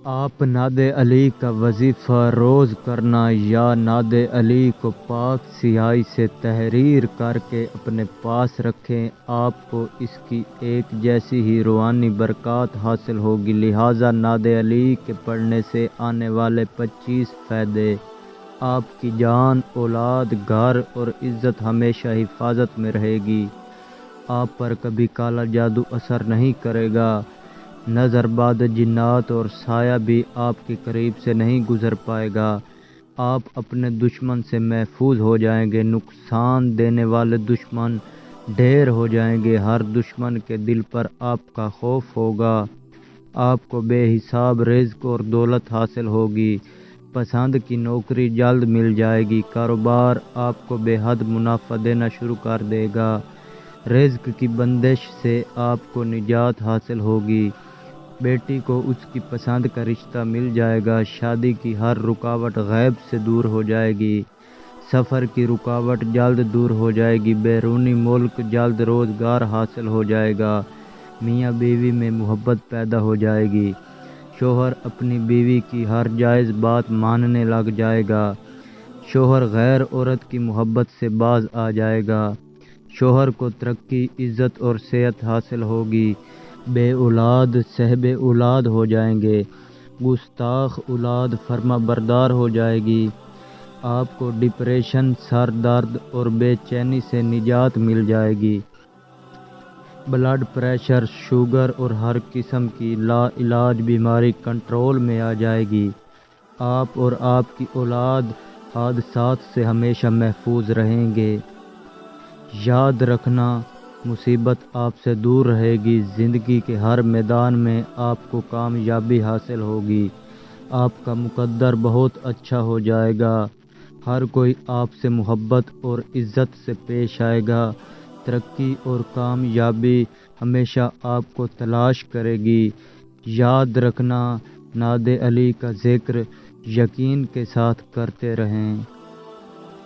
آپ ناد علی کا وظیفہ روز کرنا یا ناد علی کو پاک سیاہی سے تحریر کر کے اپنے پاس رکھیں، آپ کو اس کی ایک جیسی ہی روحانی برکات حاصل ہوگی۔ لہٰذا ناد علی کے پڑھنے سے آنے والے 25 فائدے: آپ کی جان، اولاد، گھر اور عزت ہمیشہ حفاظت میں رہے گی۔ آپ پر کبھی کالا جادو اثر نہیں کرے گا۔ نظر باد جنات اور سایہ بھی آپ کے قریب سے نہیں گزر پائے گا۔ آپ اپنے دشمن سے محفوظ ہو جائیں گے۔ نقصان دینے والے دشمن ڈھیر ہو جائیں گے۔ ہر دشمن کے دل پر آپ کا خوف ہوگا۔ آپ کو بے حساب رزق اور دولت حاصل ہوگی۔ پسند کی نوکری جلد مل جائے گی۔ کاروبار آپ کو بے حد منافع دینا شروع کر دے گا۔ رزق کی بندش سے آپ کو نجات حاصل ہوگی۔ بیٹی کو اس کی پسند کا رشتہ مل جائے گا۔ شادی کی ہر رکاوٹ غیب سے دور ہو جائے گی۔ سفر کی رکاوٹ جلد دور ہو جائے گی۔ بیرونی ملک جلد روزگار حاصل ہو جائے گا۔ میاں بیوی میں محبت پیدا ہو جائے گی۔ شوہر اپنی بیوی کی ہر جائز بات ماننے لگ جائے گا۔ شوہر غیر عورت کی محبت سے باز آ جائے گا۔ شوہر کو ترقی، عزت اور صحت حاصل ہوگی۔ بے اولاد صاحب اولاد ہو جائیں گے۔ گستاخ اولاد فرما بردار ہو جائے گی۔ آپ کو ڈپریشن، سر درد اور بے چینی سے نجات مل جائے گی۔ بلڈ پریشر، شوگر اور ہر قسم کی لا علاج بیماری کنٹرول میں آ جائے گی۔ آپ اور آپ کی اولاد حادثات سے ہمیشہ محفوظ رہیں گے۔ یاد رکھنا، مصیبت آپ سے دور رہے گی۔ زندگی کے ہر میدان میں آپ کو کامیابی حاصل ہوگی۔ آپ کا مقدر بہت اچھا ہو جائے گا۔ ہر کوئی آپ سے محبت اور عزت سے پیش آئے گا۔ ترقی اور کامیابی ہمیشہ آپ کو تلاش کرے گی۔ یاد رکھنا، ناد علی کا ذکر یقین کے ساتھ کرتے رہیں۔